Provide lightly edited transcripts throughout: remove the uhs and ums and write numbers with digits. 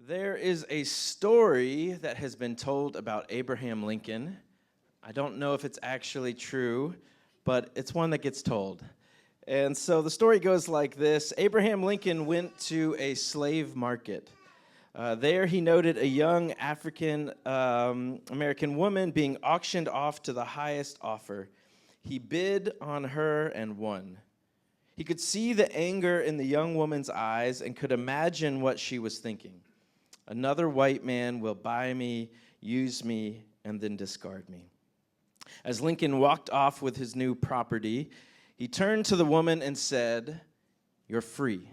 There is a story that has been told about Abraham Lincoln. I don't know if it's actually true, but it's one that gets told. And so the story goes like this. Abraham Lincoln went to a slave market. There he noted a young African American woman being auctioned off to the highest offer. He bid on her and won. He could see the anger in the young woman's eyes and could imagine what she was thinking. Another white man will buy me, use me, and then discard me. As Lincoln walked off with his new property, he turned to the woman and said, "You're free."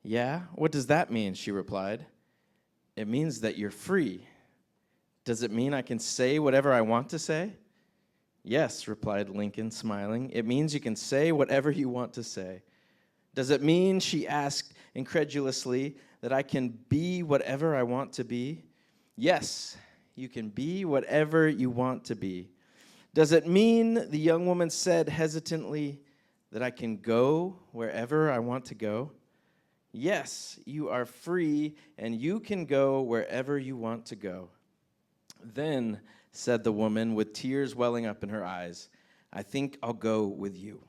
"Yeah, what does that mean?" she replied. "It means that you're free. Does it mean I can say whatever I want to say?" "Yes," replied Lincoln, smiling. "It means you can say whatever you want to say." "Does it mean," she asked incredulously, "that I can be whatever I want to be?" "Yes, you can be whatever you want to be." "Does it mean," the young woman said hesitantly, "that I can go wherever I want to go?" "Yes, you are free, and you can go wherever you want to go." "Then," said the woman, with tears welling up in her eyes, "I think I'll go with you."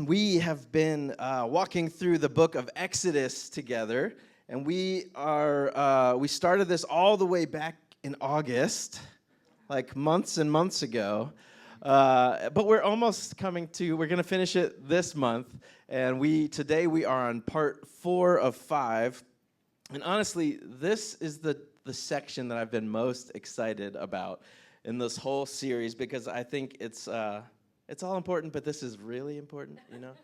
We have been walking through the book of Exodus together, and we started this all the way back in August, like months and months ago. But we're almost we're going to finish it this month, and today we are on part 4 of 5. And honestly, this is the section that I've been most excited about in this whole series, because I think it's all important, but this is really important, you know?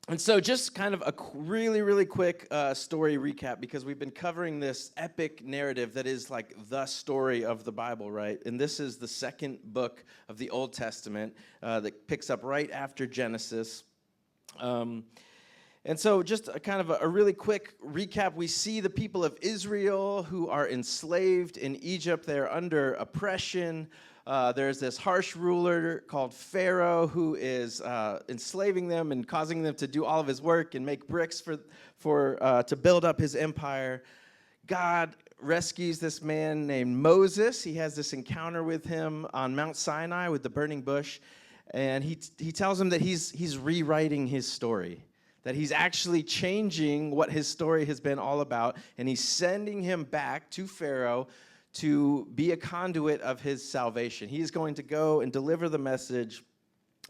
And so just kind of a really, really quick story recap, because we've been covering this epic narrative that is like the story of the Bible, right? And this is the second book of the Old Testament that picks up right after Genesis. And so just a really quick recap. We see the people of Israel who are enslaved in Egypt. They're under oppression. There's this harsh ruler called Pharaoh who is enslaving them and causing them to do all of his work and make bricks to build up his empire. God rescues this man named Moses. He has this encounter with him on Mount Sinai with the burning bush, and he tells him that he's rewriting his story, that he's actually changing what his story has been all about, and he's sending him back to Pharaoh to be a conduit of his salvation. He's going to go and deliver the message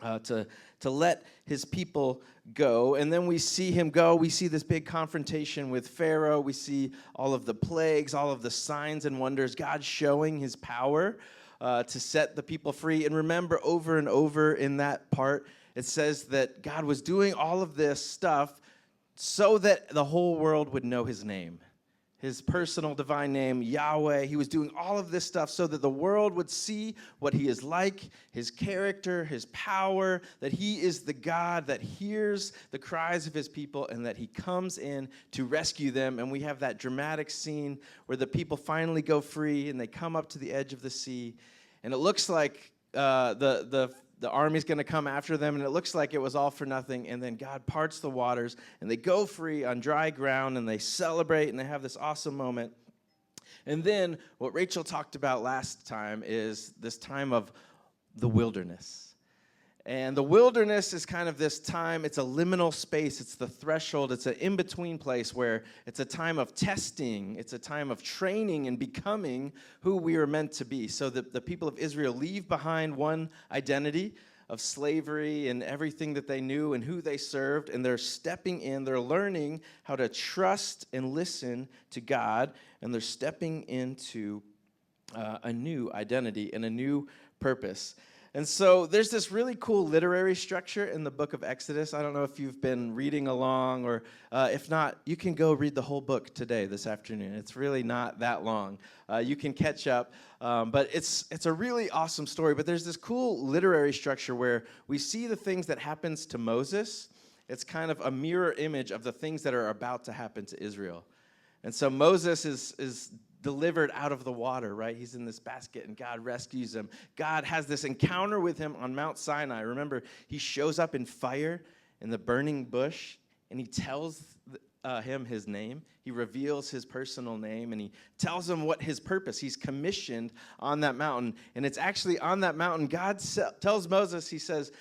to let his people go. And then we see him go. We see this big confrontation with Pharaoh. We see all of the plagues, all of the signs and wonders, God showing his power to set the people free. And remember, over and over in that part, it says that God was doing all of this stuff so that the whole world would know his name, his personal divine name, Yahweh. He was doing all of this stuff so that the world would see what he is like, his character, his power, that he is the God that hears the cries of his people and that he comes in to rescue them. And we have that dramatic scene where the people finally go free and they come up to the edge of the sea. And it looks like the army's going to come after them, and it looks like it was all for nothing. And then God parts the waters, and they go free on dry ground, and they celebrate, and they have this awesome moment. And then what Rachel talked about last time is this time of the wilderness. And the wilderness is kind of this time, it's a liminal space, it's the threshold, it's an in-between place where it's a time of testing, it's a time of training and becoming who we are meant to be. So the people of Israel leave behind one identity of slavery and everything that they knew and who they served, and they're stepping in, they're learning how to trust and listen to God, and they're stepping into a new identity and a new purpose. And so there's this really cool literary structure in the book of Exodus. I don't know if you've been reading along, or if not, you can go read the whole book today, this afternoon. It's really not that long. You can catch up. But it's a really awesome story. But there's this cool literary structure where we see the things that happens to Moses. It's kind of a mirror image of the things that are about to happen to Israel. And so Moses is delivered out of the water, right? He's in this basket, and God rescues him. God has this encounter with him on Mount Sinai. Remember, he shows up in fire in the burning bush, and he tells him his name. He reveals his personal name, and he tells him what his purpose. He's commissioned on that mountain, and it's actually on that mountain God tells Moses, he says,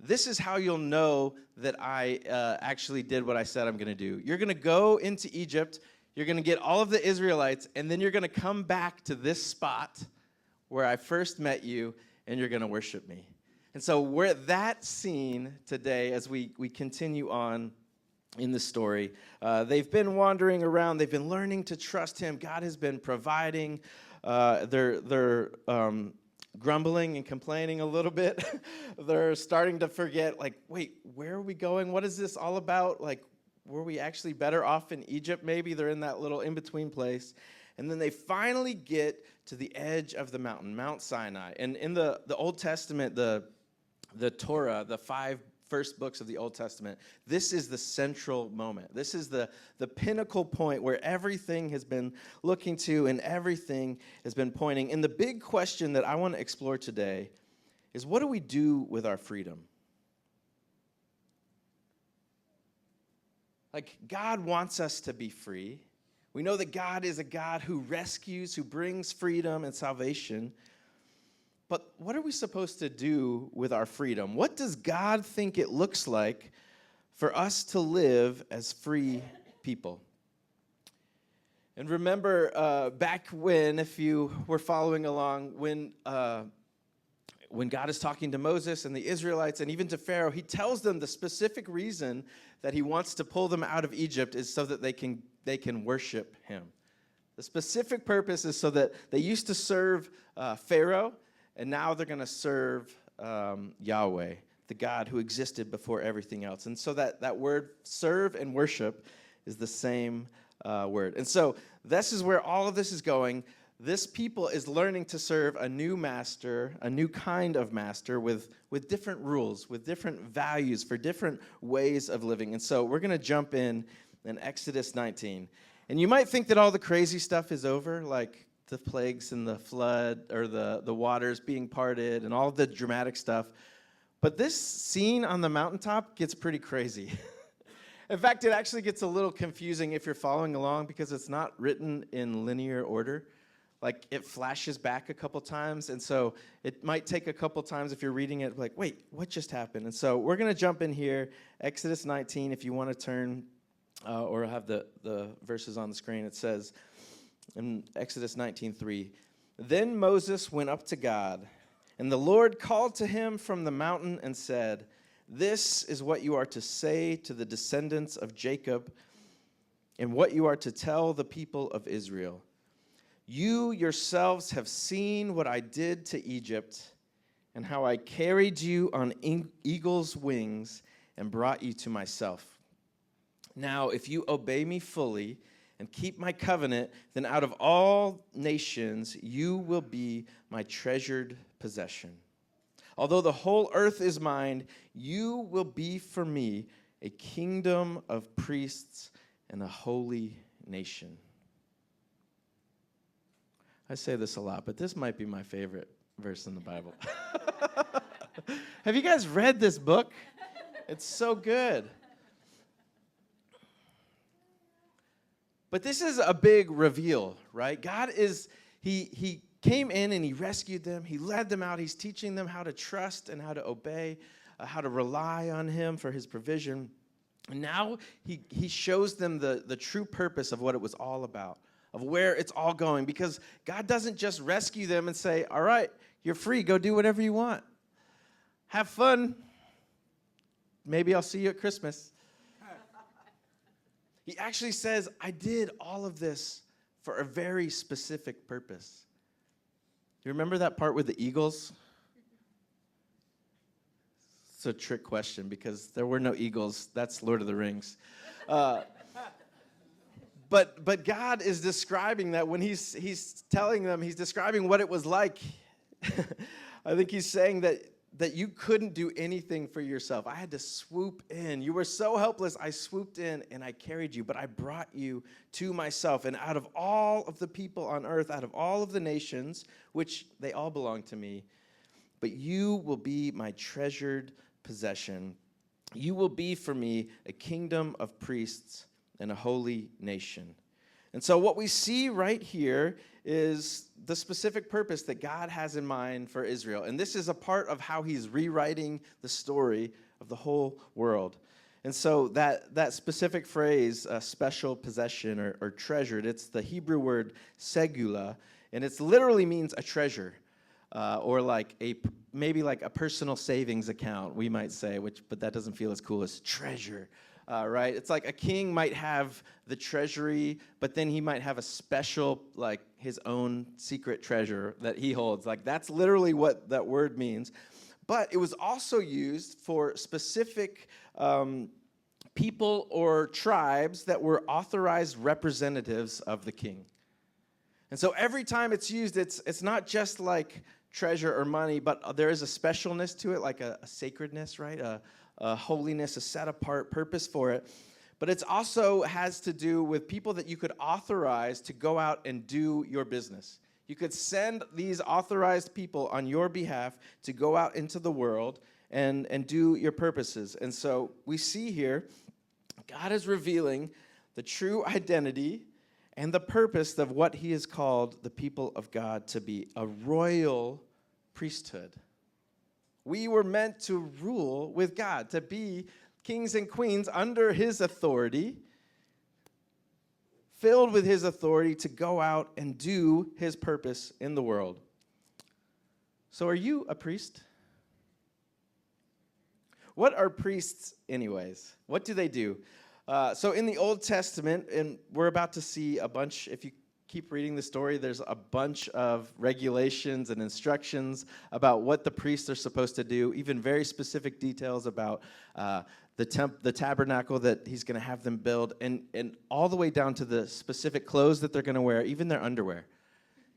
this is how you'll know that I actually did what I said I'm going to do. You're going to go into Egypt, you're going to get all of the Israelites, and then you're going to come back to this spot where I first met you, and you're going to worship me. And so we're at that scene today as we continue on in the story. They've been wandering around. They've been learning to trust him. God has been providing. They're grumbling and complaining a little bit. They're starting to forget, like, wait, where are we going? What is this all about? Like, were we actually better off in Egypt maybe? They're in that little in-between place. And then they finally get to the edge of the mountain, Mount Sinai. And in the Old Testament, the Torah, the 5 first books of the Old Testament, this is the central moment. This is the pinnacle point where everything has been looking to and everything has been pointing. And the big question that I want to explore today is, what do we do with our freedom? Like, God wants us to be free. We know that God is a God who rescues, who brings freedom and salvation. But what are we supposed to do with our freedom? What does God think it looks like for us to live as free people? And remember back when, if you were following along, when God is talking to Moses and the Israelites and even to Pharaoh, he tells them the specific reason that he wants to pull them out of Egypt is so that they can worship him. The specific purpose is so that they used to serve Pharaoh, and now they're going to serve Yahweh, the God who existed before everything else. And so that word serve and worship is the same word. And so this is where all of this is going. This people is learning to serve a new master, a new kind of master with different rules, with different values, for different ways of living. And so we're going to jump in Exodus 19. And you might think that all the crazy stuff is over, like the plagues and the flood, or the waters being parted and all the dramatic stuff. But this scene on the mountaintop gets pretty crazy. In fact, it actually gets a little confusing if you're following along because it's not written in linear order. Like, it flashes back a couple times, and so it might take a couple times if you're reading it, like, wait, what just happened? And so we're going to jump in here, Exodus 19, if you want to turn, or have the verses on the screen. It says, in Exodus 19:3, then Moses went up to God, and the Lord called to him from the mountain and said, this is what you are to say to the descendants of Jacob, and what you are to tell the people of Israel. You yourselves have seen what I did to Egypt, and how I carried you on eagle's wings and brought you to myself. Now, if you obey me fully and keep my covenant, then out of all nations you will be my treasured possession. Although the whole earth is mine, you will be for me a kingdom of priests and a holy nation. I say this a lot, but this might be my favorite verse in the Bible. Have you guys read this book? It's so good. But this is a big reveal, right? God is, he came in and he rescued them. He led them out. He's teaching them how to trust and how to obey, how to rely on him for his provision. And now he shows them the true purpose of what it was all about, of where it's all going. Because God doesn't just rescue them and say, all right, you're free. Go do whatever you want. Have fun. Maybe I'll see you at Christmas. He actually says, I did all of this for a very specific purpose. You remember that part with the eagles? It's a trick question because there were no eagles. That's Lord of the Rings. But God is describing that when he's telling them, he's describing what it was like. I think he's saying that that you couldn't do anything for yourself. I had to swoop in. You were so helpless, I swooped in and I carried you, but I brought you to myself. And out of all of the people on earth, out of all of the nations, which they all belong to me, but you will be my treasured possession. You will be for me a kingdom of priests and a holy nation. And so what we see right here is the specific purpose that God has in mind for Israel. And this is a part of how he's rewriting the story of the whole world. And so that specific phrase, special possession or treasured, it's the Hebrew word segula, and it literally means a treasure, or like maybe like a personal savings account, we might say, but that doesn't feel as cool as treasure. Right? It's like a king might have the treasury, but then he might have a special, like his own secret treasure that he holds. Like that's literally what that word means. But it was also used for specific people or tribes that were authorized representatives of the king. And so every time it's used, it's not just like treasure or money, but there is a specialness to it, like a sacredness, right? A holiness, a set-apart purpose for it. But it also has to do with people that you could authorize to go out and do your business. You could send these authorized people on your behalf to go out into the world and do your purposes. And so we see here, God is revealing the true identity and the purpose of what he has called the people of God to be, a royal priesthood. We were meant to rule with God, to be kings and queens under his authority, filled with his authority to go out and do his purpose in the world. So are you a priest? What are priests anyways? What do they do? So in the Old Testament, and we're about to see a bunch, if you keep reading the story, there's a bunch of regulations and instructions about what the priests are supposed to do, even very specific details about the tabernacle that he's going to have them build, and all the way down to the specific clothes that they're going to wear, even their underwear.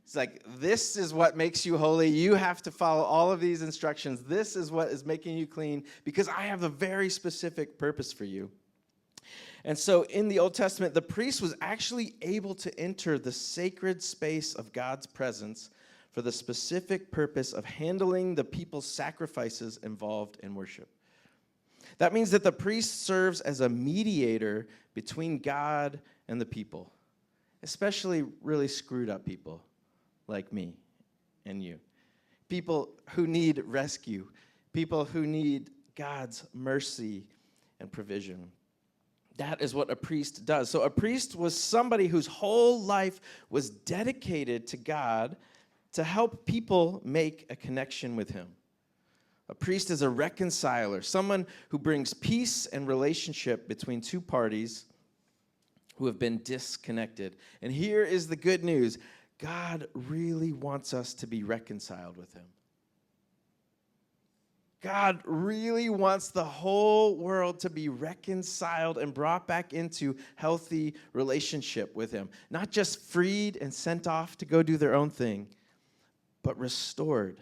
It's like, this is what makes you holy. You have to follow all of these instructions. This is what is making you clean, because I have a very specific purpose for you. And so in the Old Testament, the priest was actually able to enter the sacred space of God's presence for the specific purpose of handling the people's sacrifices involved in worship. That means that the priest serves as a mediator between God and the people, especially really screwed up people like me and you. People who need rescue, people who need God's mercy and provision. That is what a priest does. So a priest was somebody whose whole life was dedicated to God to help people make a connection with him. A priest is a reconciler, someone who brings peace and relationship between two parties who have been disconnected. And here is the good news. God really wants us to be reconciled with him. God really wants the whole world to be reconciled and brought back into healthy relationship with him. Not just freed and sent off to go do their own thing, but restored,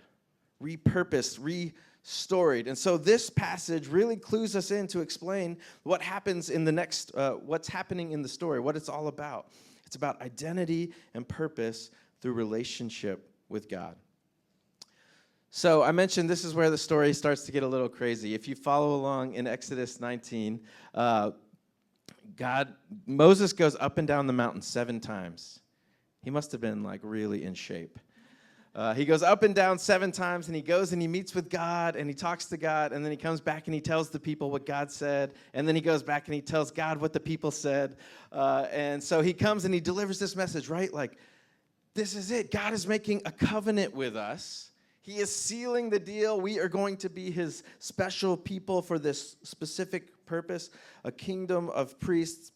repurposed, restored. And so this passage really clues us in to explain what happens in the next, what's happening in the story, what it's all about. It's about identity and purpose through relationship with God. So I mentioned this is where the story starts to get a little crazy. If you follow along in Exodus 19, Moses goes up and down the mountain 7 times. He must have been like really in shape. He goes up and down 7 times, and he goes and he meets with God, and he talks to God, and then he comes back and he tells the people what God said, and then he goes back and he tells God what the people said. And so he comes and he delivers this message, right? Like, this is it. God is making a covenant with us. He is sealing the deal. We are going to be his special people for this specific purpose, a kingdom of priests.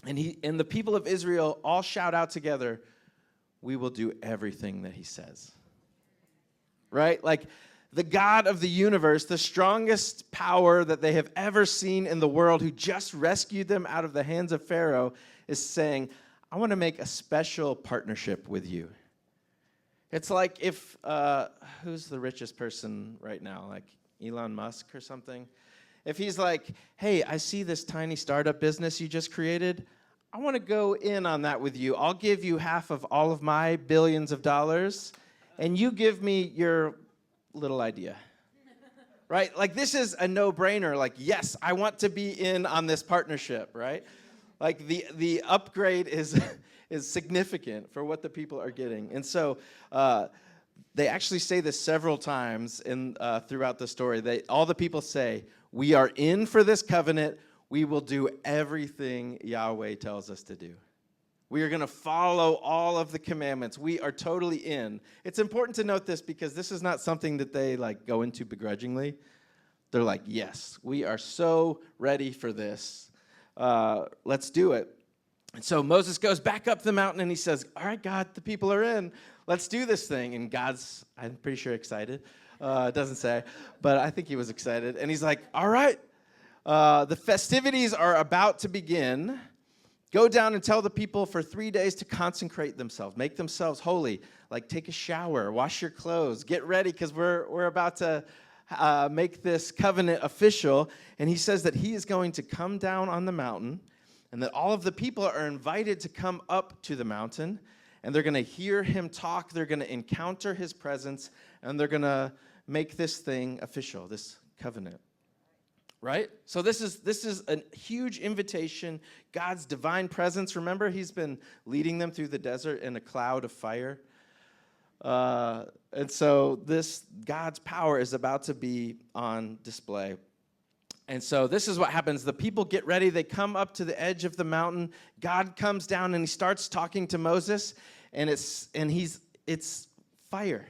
And the people of Israel all shout out together, we will do everything that he says. Right? Like the God of the universe, the strongest power that they have ever seen in the world, who just rescued them out of the hands of Pharaoh, is saying, I want to make a special partnership with you. It's like if, who's the richest person right now? Like Elon Musk or something? If he's like, hey, I see this tiny startup business you just created. I want to go in on that with you. I'll give you half of all of my billions of dollars, and you give me your little idea. Right? Like, this is a no-brainer. Like, yes, I want to be in on this partnership, right? Like, the upgrade is is significant for what the people are getting. And so they actually say this several times throughout the story. All the people say, we are in for this covenant. We will do everything Yahweh tells us to do. We are going to follow all of the commandments. We are totally in. It's important to note this because this is not something that they like go into begrudgingly. They're like, yes, we are so ready for this. Let's do it. And so Moses goes back up the mountain and he says, all right, God, the people are in. Let's do this thing. And God's, I'm pretty sure, excited. It doesn't say, but I think he was excited. And he's like, all right, the festivities are about to begin. Go down and tell the people for 3 days to consecrate themselves, make themselves holy, like take a shower, wash your clothes, get ready because we're about to make this covenant official. And he says that he is going to come down on the mountain and that all of the people are invited to come up to the mountain and they're going to hear him talk, they're going to encounter his presence, and they're going to make this thing official, this covenant. Right? So this is a huge invitation. God's divine presence. Remember, he's been leading them through the desert in a cloud of fire. And so this God's power is about to be on display. And so this is what happens. The people get ready. They come up to the edge of the mountain. God comes down and he starts talking to Moses, and it's fire.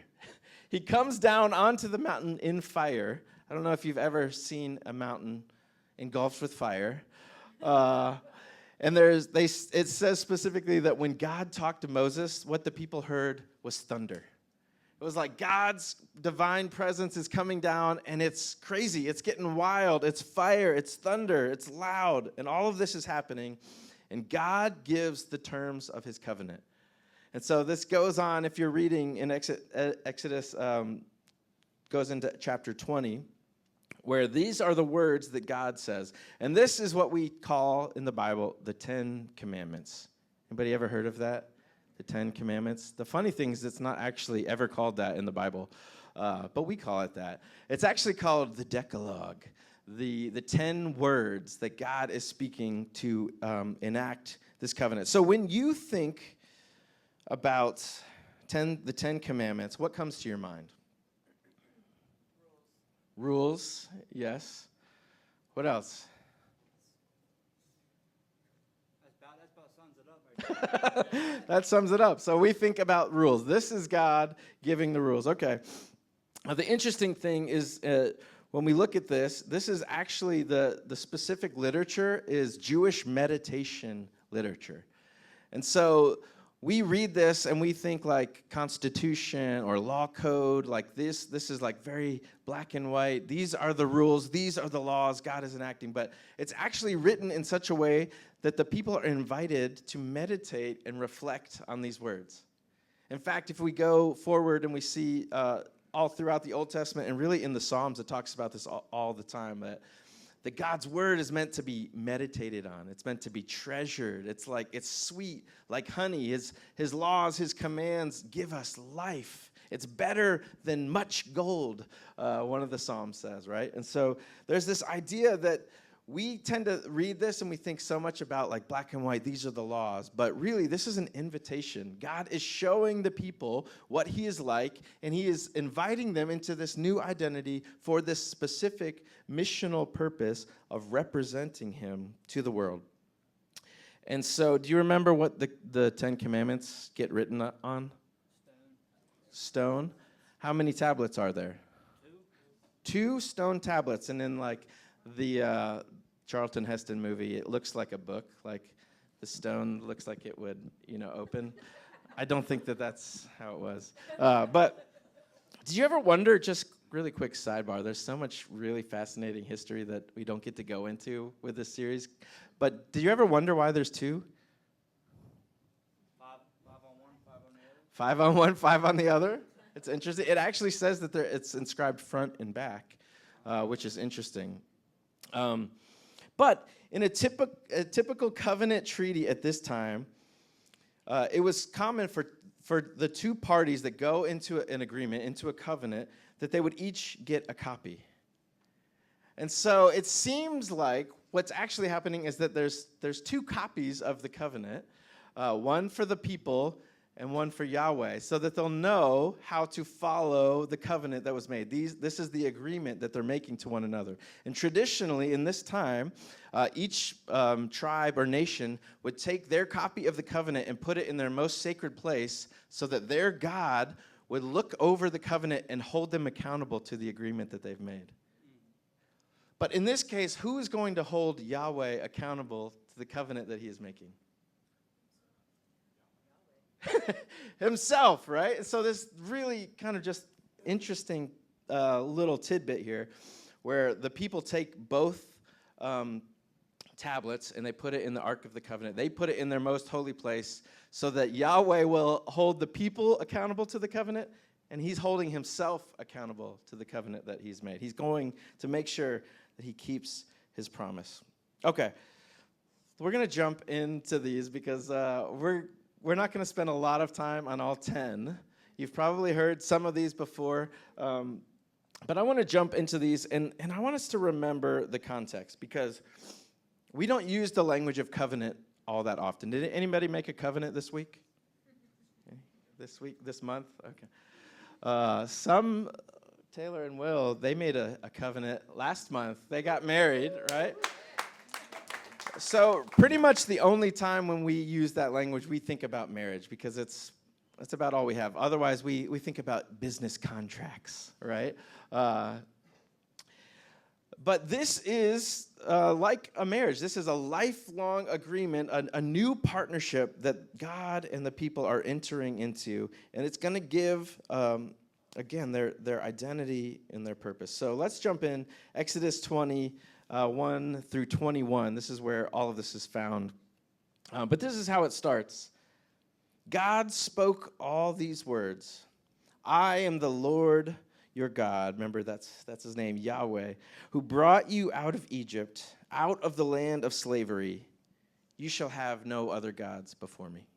He comes down onto the mountain in fire. I don't know if you've ever seen a mountain engulfed with fire. And it says specifically that when God talked to Moses, what the people heard was thunder. It was like God's divine presence is coming down, and it's crazy. It's getting wild. It's fire. It's thunder. It's loud. And all of this is happening. And God gives the terms of his covenant. And so this goes on, if you're reading in Exodus, goes into chapter 20. Where these are the words that God says. And this is what we call in the Bible the 10 Commandments. Anybody ever heard of that? The 10 Commandments? The funny thing is it's not actually ever called that in the Bible, but we call it that. It's actually called the Decalogue, the 10 words that God is speaking to enact this covenant. So when you think about the 10 Commandments, what comes to your mind? Rules, yes. What else? That about sums it up right there. That sums it up. So we think about rules. This is God giving the rules. Okay. Now, the interesting thing is when we look at this is actually the specific literature is Jewish meditation literature. And so we read this and we think like constitution or law code, like this is like very black and white. These are the rules, these are the laws God is enacting. But it's actually written in such a way that the people are invited to meditate and reflect on these words. In fact, if we go forward and we see all throughout the Old Testament and really in the Psalms, it talks about this all the time, that God's word is meant to be meditated on. It's meant to be treasured. It's sweet, like honey. His laws, his commands give us life. It's better than much gold, one of the Psalms says, right? And so there's this idea that we tend to read this and we think so much about like black and white, these are the laws. But really, this is an invitation. God is showing the people what he is like, and he is inviting them into this new identity for this specific missional purpose of representing him to the world. And so, do you remember what the 10 Commandments get written on? Stone. How many tablets are there? 2 stone tablets, and then like the Charlton Heston movie, it looks like a book, like the stone looks like it would, open. I don't think that's how it was. But did you ever wonder, just really quick sidebar, there's so much really fascinating history that we don't get to go into with this series, but did you ever wonder why there's 2? 5 on one, 5 on the other. 5 on one, 5 on the other. It's interesting. It actually says that it's inscribed front and back, which is interesting. But in a typical covenant treaty at this time, it was common for the two parties that go into an agreement, into a covenant, that they would each get a copy. And so it seems like what's actually happening is that there's two copies of the covenant, one for the people and one for Yahweh, so that they'll know how to follow the covenant that was made. This is the agreement that they're making to one another. And traditionally, in this time, each tribe or nation would take their copy of the covenant and put it in their most sacred place so that their God would look over the covenant and hold them accountable to the agreement that they've made. But in this case, who is going to hold Yahweh accountable to the covenant that he is making? Himself, right? So this really kind of just interesting little tidbit here where the people take both tablets and they put it in the Ark of the Covenant. They put it in their most holy place so that Yahweh will hold the people accountable to the covenant, and he's holding himself accountable to the covenant that he's made. He's going to make sure that he keeps his promise. Okay, we're going to jump into these because we're not going to spend a lot of time on all 10. You've probably heard some of these before, but I want to jump into these, and I want us to remember the context, because we don't use the language of covenant all that often. Did anybody make a covenant this week? This month? Okay. Taylor and Will, they made a covenant last month. They got married, right? So pretty much the only time when we use that language, we think about marriage, because that's about all we have. Otherwise, we think about business contracts, right? But this is like a marriage. This is a lifelong agreement, a new partnership that God and the people are entering into. And it's going to give, again, their identity and their purpose. So let's jump in. Exodus 20, 1 through 21. This is where all of this is found. But this is how it starts. God spoke all these words. I am the Lord your God. Remember, that's his name, Yahweh, who brought you out of Egypt, out of the land of slavery. You shall have no other gods before me.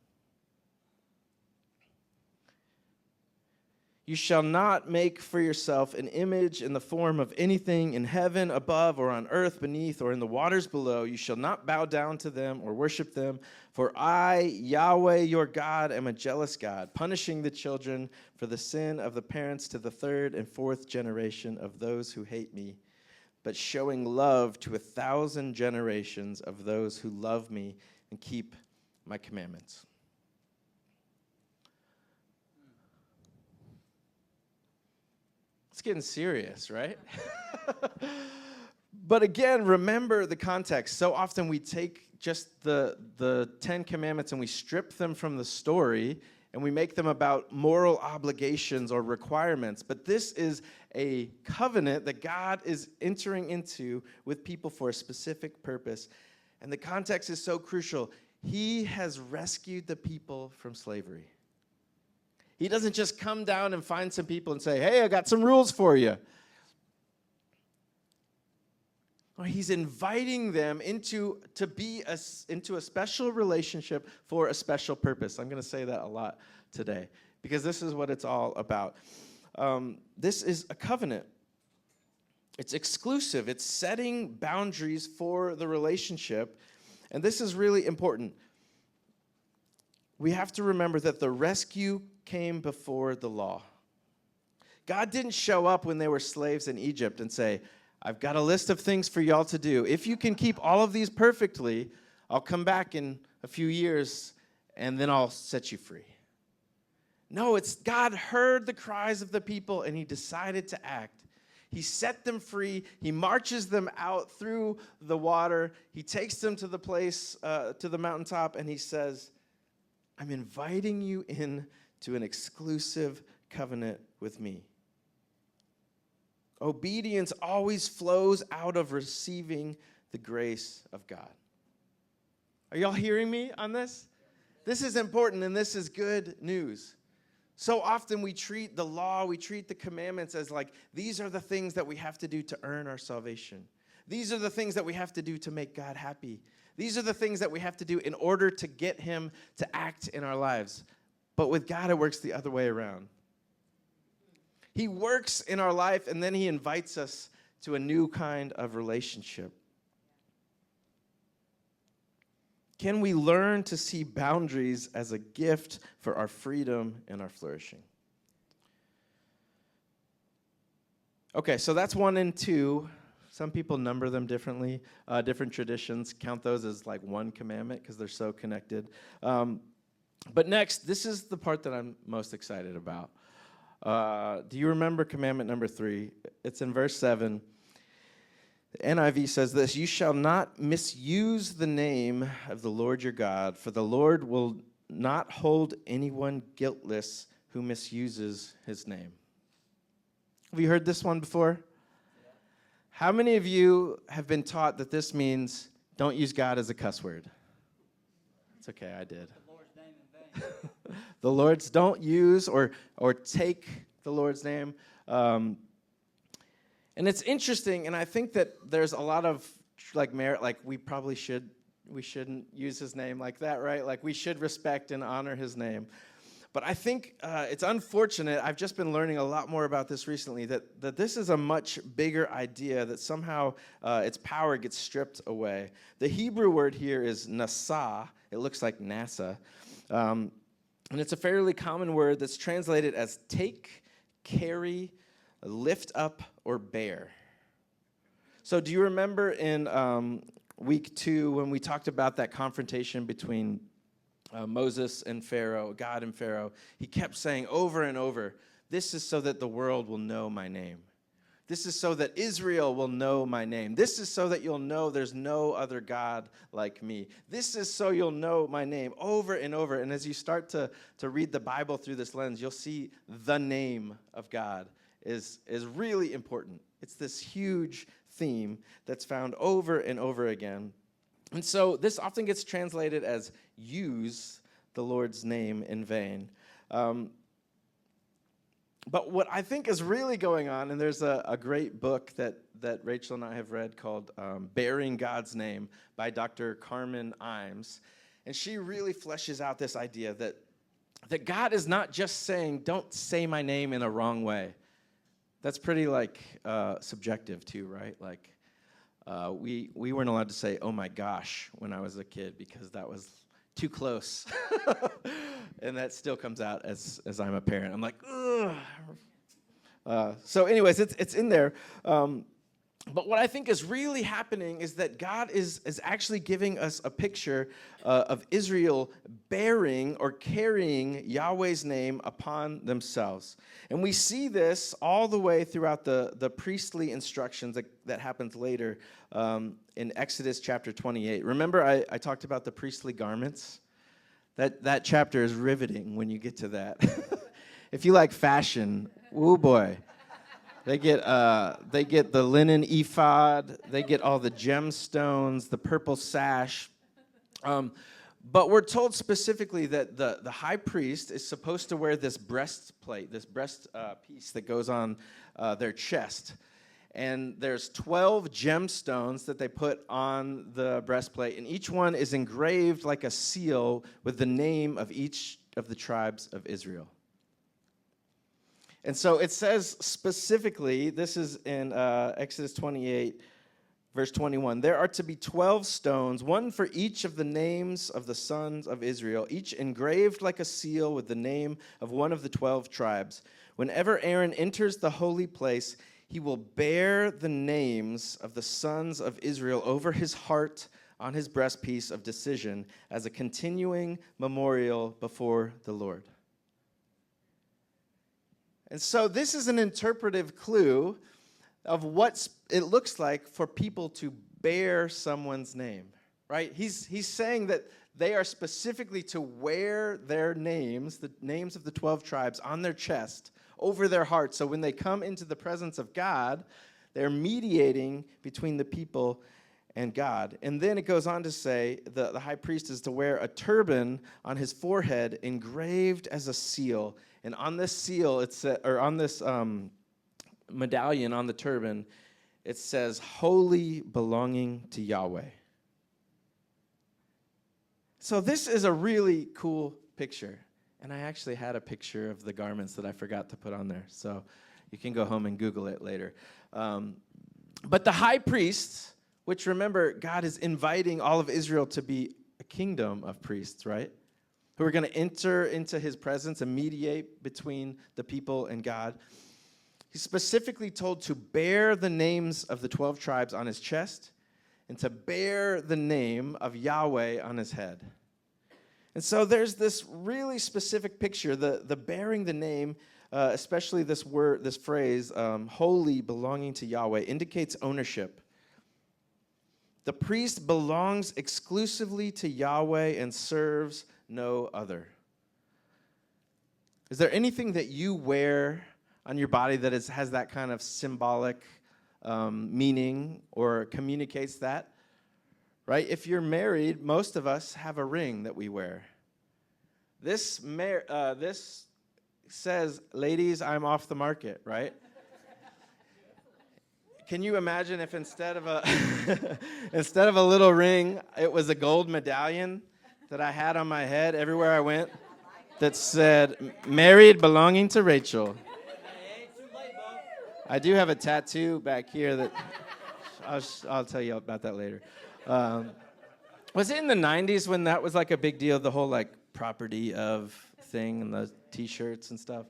You shall not make for yourself an image in the form of anything in heaven above or on earth beneath or in the waters below. You shall not bow down to them or worship them. For I, Yahweh, your God, am a jealous God, punishing the children for the sin of the parents to the third and fourth generation of those who hate me, but showing love to 1,000 generations of those who love me and keep my commandments. It's getting serious, right? But again, remember the context. So often we take just the 10 commandments and we strip them from the story and we make them about moral obligations or requirements. But this is a covenant that God is entering into with people for a specific purpose. And the context is so crucial. He has rescued the people from slavery. He doesn't just come down and find some people and say, hey, I got some rules for you. He's inviting them into a special relationship for a special purpose. I'm going to say that a lot today because this is what it's all about. This is a covenant. It's exclusive. It's setting boundaries for the relationship. And this is really important. We have to remember that the rescue came before the law. God didn't show up when they were slaves in Egypt and say, I've got a list of things for y'all to do. If you can keep all of these perfectly, I'll come back in a few years and then I'll set you free. No, it's God heard the cries of the people and he decided to act. He set them free. He marches them out through the water. He takes them to the place, to the mountaintop, and he says, I'm inviting you in to an exclusive covenant with me. Obedience always flows out of receiving the grace of God. Are y'all hearing me on this? This is important and this is good news. So often we treat the law, we treat the commandments as like, these are the things that we have to do to earn our salvation. These are the things that we have to do to make God happy. These are the things that we have to do in order to get him to act in our lives. But with God, it works the other way around. He works in our life, and then he invites us to a new kind of relationship. Can we learn to see boundaries as a gift for our freedom and our flourishing? Okay, so that's 1 and 2. Some people number them differently. Different traditions count those as like one commandment because they're so connected. But next, this is the part that I'm most excited about. Do you remember commandment number 3? It's in verse 7. The NIV says this: "You shall not misuse the name of the Lord your God, for the Lord will not hold anyone guiltless who misuses his name." Have you heard this one before? Yeah. How many of you have been taught that this means don't use God as a cuss word? It's okay, I did. The Lord's name in vain. The Lord's, don't use or take the Lord's name. And it's interesting, and I think that there's a lot of like merit, like we shouldn't use his name like that, right? Like we should respect and honor his name. But I think it's unfortunate, I've just been learning a lot more about this recently, that this is a much bigger idea, that somehow its power gets stripped away. The Hebrew word here is nasa. It looks like NASA. And it's a fairly common word that's translated as take, carry, lift up, or bear. So do you remember in week 2 when we talked about that confrontation between Moses and Pharaoh, God and Pharaoh? He kept saying over and over, this is so that the world will know my name. This is so that Israel will know my name. This is so that you'll know there's no other God like me. This is so you'll know my name, over and over. And as you start to read the Bible through this lens, you'll see the name of God is really important. It's this huge theme that's found over and over again. And so this often gets translated as use the Lord's name in vain. But what I think is really going on, and there's a great book that Rachel and I have read called Bearing God's Name by Dr. Carmen Imes. And she really fleshes out this idea that God is not just saying, don't say my name in a wrong way. That's pretty like subjective too, right? Like we weren't allowed to say, oh my gosh, when I was a kid because that was too close. And that still comes out as I'm a parent. I'm like, ugh. So anyways, it's in there. But what I think is really happening is that God is actually giving us a picture of Israel bearing or carrying Yahweh's name upon themselves. And we see this all the way throughout the priestly instructions that happens later in Exodus chapter 28. Remember I talked about the priestly garments? That chapter is riveting when you get to that. If you like fashion, oh boy. They get the linen ephod. They get all the gemstones, the purple sash. But we're told specifically that the high priest is supposed to wear this breastplate, this breast piece that goes on their chest. And there's 12 gemstones that they put on the breastplate, and each one is engraved like a seal with the name of each of the tribes of Israel. And so it says specifically, this is in Exodus 28, verse 21, there are to be 12 stones, one for each of the names of the sons of Israel, each engraved like a seal with the name of one of the 12 tribes. Whenever Aaron enters the holy place, he will bear the names of the sons of Israel over his heart on his breastpiece of decision as a continuing memorial before the Lord. And so this is an interpretive clue of what it looks like for people to bear someone's name, right? He's saying that they are specifically to wear their names, the names of the 12 tribes, on their chest, over their heart. So when they come into the presence of God, they're mediating between the people and God. And then it goes on to say the high priest is to wear a turban on his forehead engraved as a seal. And on this seal, or on this medallion on the turban, it says, "Holy, belonging to Yahweh." So this is a really cool picture. And I actually had a picture of the garments that I forgot to put on there. So you can go home and Google it later. But the high priest, which remember, God is inviting all of Israel to be a kingdom of priests, right? Who are going to enter into his presence and mediate between the people and God. He's specifically told to bear the names of the 12 tribes on his chest and to bear the name of Yahweh on his head. And so there's this really specific picture, the bearing the name, especially this phrase, holy, belonging to Yahweh, indicates ownership. The priest belongs exclusively to Yahweh and serves no other. Is there anything that you wear on your body that has that kind of symbolic meaning or communicates that? Right? If you're married, most of us have a ring that we wear. This says, "Ladies, I'm off the market," right? Can you imagine if instead of a little ring, it was a gold medallion that I had on my head everywhere I went that said, "Married, belonging to Rachel." I do have a tattoo back here that I'll tell you about that later. Was it in the 90s when that was like a big deal, the whole like property of thing and the t-shirts and stuff?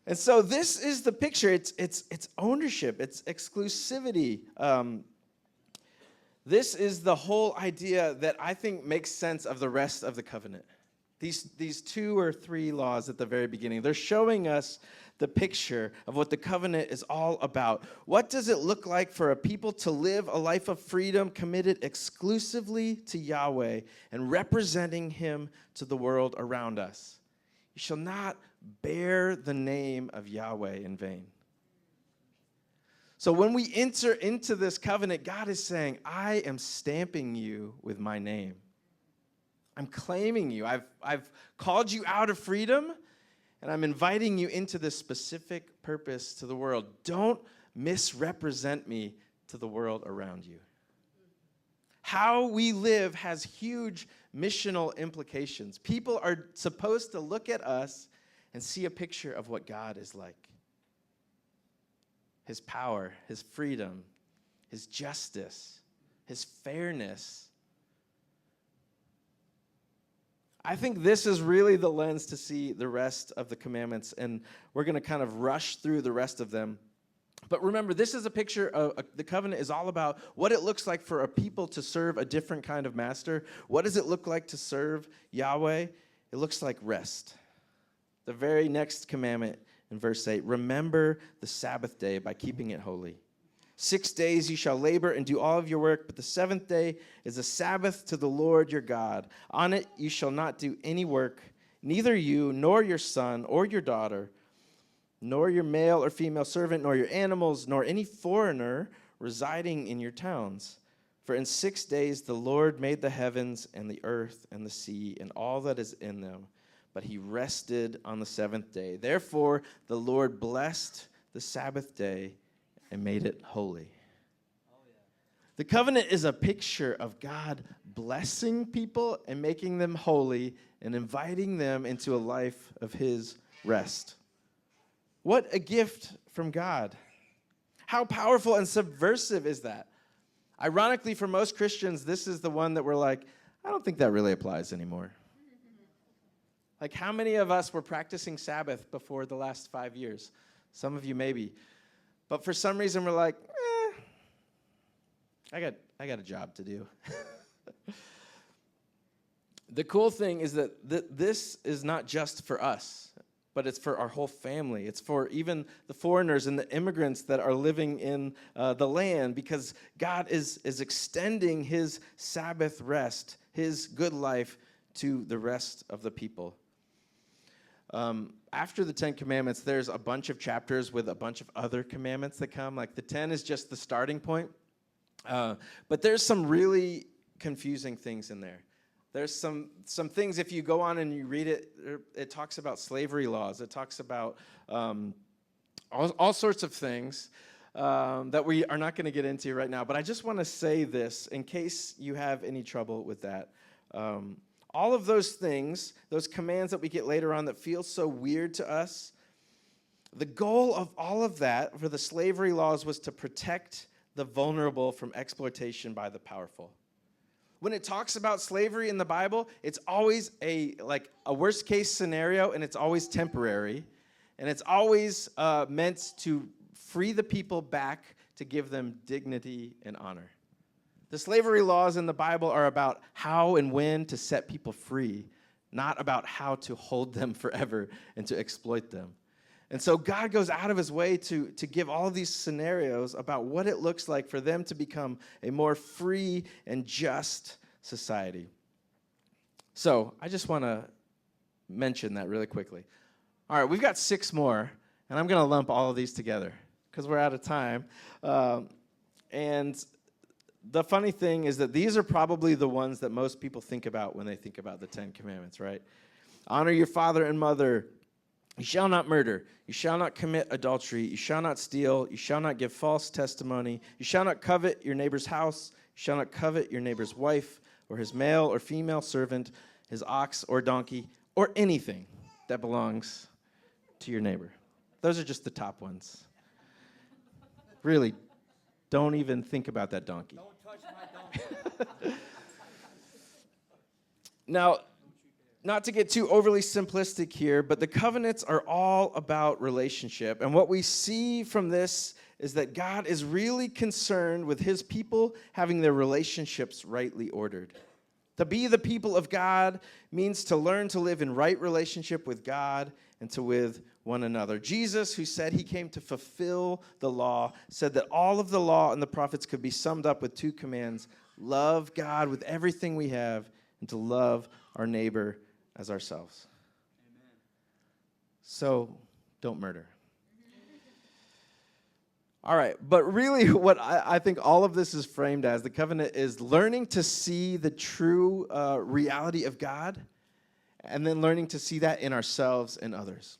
And so this is the picture. It's ownership. It's exclusivity. This is the whole idea that I think makes sense of the rest of the covenant. These 2 or 3 laws at the very beginning, they're showing us the picture of what the covenant is all about. What does it look like for a people to live a life of freedom committed exclusively to Yahweh and representing him to the world around us? You shall not bear the name of Yahweh in vain. So when we enter into this covenant, God is saying, I am stamping you with my name. I'm claiming you. I've called you out of freedom, and I'm inviting you into this specific purpose to the world. Don't misrepresent me to the world around you. How we live has huge missional implications. People are supposed to look at us and see a picture of what God is like. His power, his freedom, his justice, his fairness. I think this is really the lens to see the rest of the commandments, and we're going to kind of rush through the rest of them. But remember, this is a picture of the covenant is all about what it looks like for a people to serve a different kind of master. What does it look like to serve Yahweh? It looks like rest. The very next commandment in verse 8, remember the Sabbath day by keeping it holy. 6 days you shall labor and do all of your work, but the 7th day is a Sabbath to the Lord your God. On it you shall not do any work, neither you, nor your son, or your daughter, nor your male or female servant, nor your animals, nor any foreigner residing in your towns. For in 6 days the Lord made the heavens and the earth and the sea and all that is in them, but he rested on the 7th day. Therefore the Lord blessed the Sabbath day and made it holy. The covenant is a picture of God blessing people and making them holy and inviting them into a life of his rest. What a gift from God. How powerful and subversive is that? Ironically, for most Christians, this is the one that we're like, I don't think that really applies anymore. Like, how many of us were practicing Sabbath before the last 5 years? Some of you maybe. But for some reason, we're like, I got a job to do. The cool thing is that this is not just for us, but it's for our whole family. It's for even the foreigners and the immigrants that are living in the land, because God is extending his Sabbath rest, his good life, to the rest of the people. After the 10 commandments, there's a bunch of chapters with a bunch of other commandments that come. Like the 10 is just the starting point. But there's some really confusing things in there. There's some things, if you go on and you read it, it talks about slavery laws. It talks about all sorts of things that we are not going to get into right now. But I just want to say this in case you have any trouble with that. All of those things, those commands that we get later on that feel so weird to us, the goal of all of that for the slavery laws was to protect the vulnerable from exploitation by the powerful. When it talks about slavery in the Bible, it's always a worst case scenario, and it's always temporary, and it's always meant to free the people back to give them dignity and honor. The slavery laws in the Bible are about how and when to set people free, not about how to hold them forever and to exploit them. And so God goes out of his way to give all of these scenarios about what it looks like for them to become a more free and just society. So I just want to mention that really quickly. All right, we've got 6 more, and I'm going to lump all of these together because we're out of time. And the funny thing is that these are probably the ones that most people think about when they think about the 10 Commandments, right? Honor your father and mother. You shall not murder. You shall not commit adultery. You shall not steal. You shall not give false testimony. You shall not covet your neighbor's house. You shall not covet your neighbor's wife or his male or female servant, his ox or donkey, or anything that belongs to your neighbor. Those are just the top ones. Really, don't even think about that donkey. Don't touch my donkey. Now, not to get too overly simplistic here, but the covenants are all about relationship. And what we see from this is that God is really concerned with his people having their relationships rightly ordered. To be the people of God means to learn to live in right relationship with God and to with one another. Jesus, who said he came to fulfill the law, said that all of the law and the prophets could be summed up with 2 commands: love God with everything we have and to love our neighbor as ourselves. Amen. So don't murder. All right, but really what I think all of this is framed as, the covenant, is learning to see the true reality of God and then learning to see that in ourselves and others.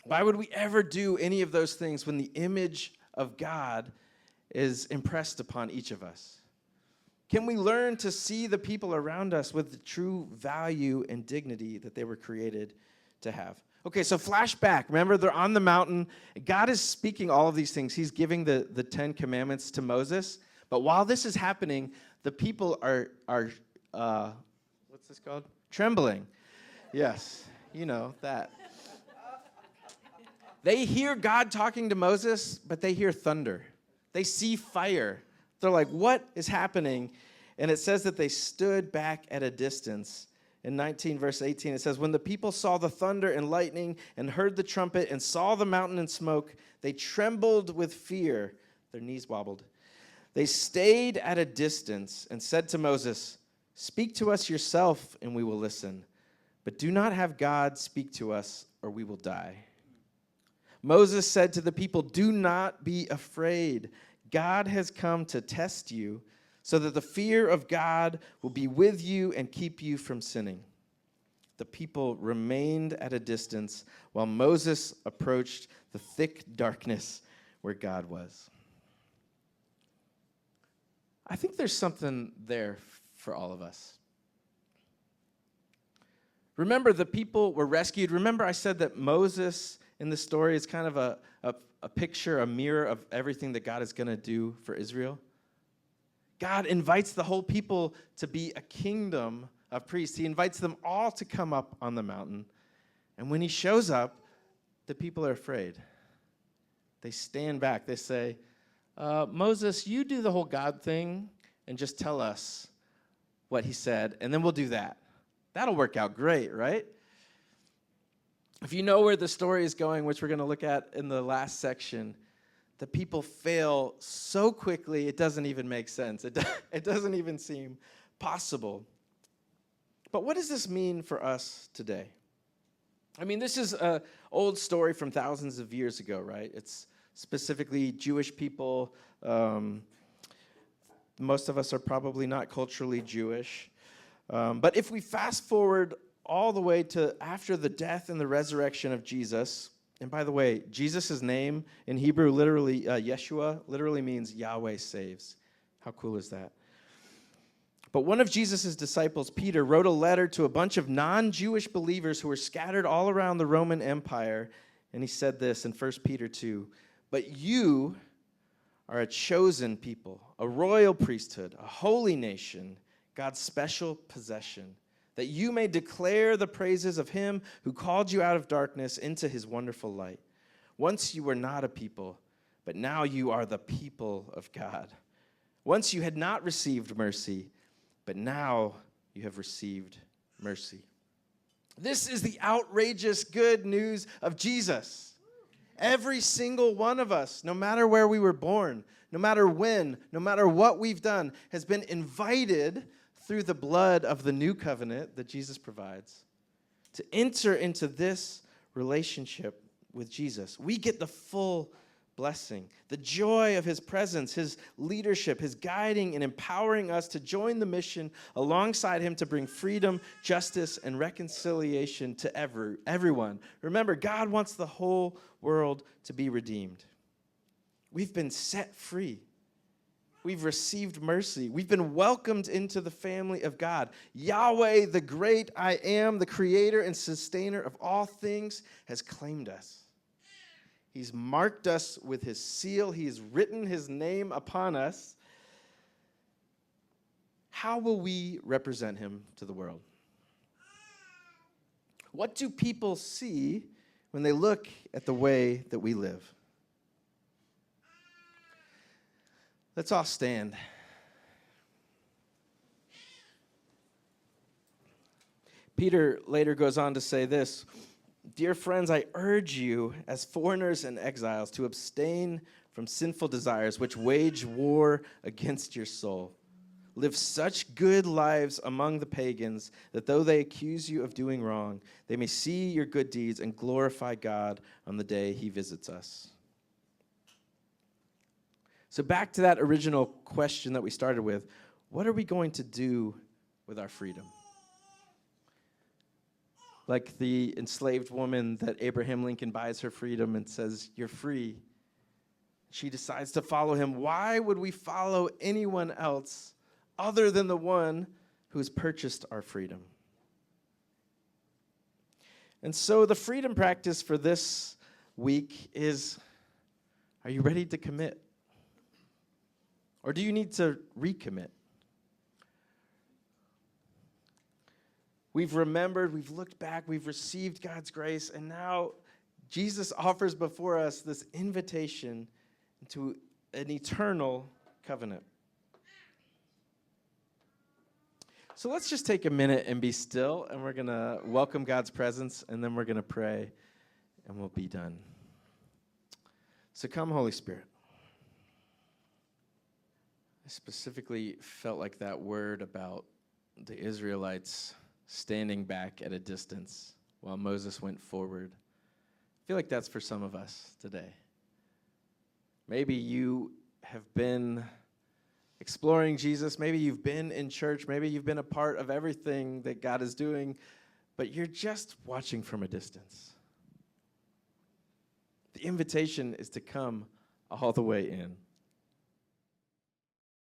Why would we ever do any of those things when the image of God is impressed upon each of us? Can we learn to see the people around us with the true value and dignity that they were created to have? Okay, so flashback. Remember, they're on the mountain. God is speaking all of these things. He's giving the 10 commandments to Moses. But while this is happening, the people are what's this called? Trembling. Yes, you know that. They hear God talking to Moses, but they hear thunder. They see fire. They're like, what is happening? And it says that they stood back at a distance. In 19, verse 18, it says, when the people saw the thunder and lightning and heard the trumpet and saw the mountain and smoke, they trembled with fear. Their knees wobbled. They stayed at a distance and said to Moses, speak to us yourself and we will listen. But do not have God speak to us or we will die. Moses said to the people, do not be afraid. God has come to test you so that the fear of God will be with you and keep you from sinning. The people remained at a distance while Moses approached the thick darkness where God was. I think there's something there for all of us. Remember, the people were rescued. Remember, I said that Moses in the story is kind of a picture, a mirror of everything that God is going to do for Israel. God invites the whole people to be a kingdom of priests. He invites them all to come up on the mountain. And when he shows up, the people are afraid. They stand back. They say, Moses, you do the whole God thing and just tell us what he said, and then we'll do that. That'll work out great, right? If you know where the story is going, which we're going to look at in the last section, the people fail so quickly it doesn't even make sense. It doesn't even seem possible. But what does this mean for us today? I mean, this is an old story from thousands of years ago, right? It's specifically Jewish people. Most of us are probably not culturally Jewish. But if we fast forward all the way to after the death and the resurrection of Jesus, and by the way, Jesus' name in Hebrew, literally, Yeshua, literally means Yahweh saves. How cool is that? But one of Jesus' disciples, Peter, wrote a letter to a bunch of non-Jewish believers who were scattered all around the Roman Empire, and he said this in 1 Peter 2, "But you are a chosen people, a royal priesthood, a holy nation, God's special possession, that you may declare the praises of him who called you out of darkness into his wonderful light. Once you were not a people, but now you are the people of God. Once you had not received mercy, but now you have received mercy." This is the outrageous good news of Jesus. Every single one of us, no matter where we were born, no matter when, no matter what we've done, has been invited through the blood of the new covenant that Jesus provides to enter into this relationship with Jesus. We get the full blessing, the joy of his presence, his leadership, his guiding and empowering us to join the mission alongside him to bring freedom, justice, and reconciliation to everyone. Remember, God wants the whole world to be redeemed. We've been set free. We've received mercy. We've been welcomed into the family of God. Yahweh, the great I am, the creator and sustainer of all things, has claimed us. He's marked us with his seal. He's written his name upon us. How will we represent him to the world? What do people see when they look at the way that we live? Let's all stand. Peter later goes on to say this, "Dear friends, I urge you as foreigners and exiles to abstain from sinful desires which wage war against your soul. Live such good lives among the pagans that though they accuse you of doing wrong, they may see your good deeds and glorify God on the day he visits us." So back to that original question that we started with, what are we going to do with our freedom? Like the enslaved woman that Abraham Lincoln buys her freedom and says, "You're free." She decides to follow him. Why would we follow anyone else other than the one who has purchased our freedom? And so the freedom practice for this week is, are you ready to commit? Or do you need to recommit? We've remembered, we've looked back, we've received God's grace, and now Jesus offers before us this invitation into an eternal covenant. So let's just take a minute and be still, and we're going to welcome God's presence, and then we're going to pray, and we'll be done. So come, Holy Spirit. I specifically felt like that word about the Israelites standing back at a distance while Moses went forward. I feel like that's for some of us today. Maybe you have been exploring Jesus. Maybe you've been in church. Maybe you've been a part of everything that God is doing, but you're just watching from a distance. The invitation is to come all the way in.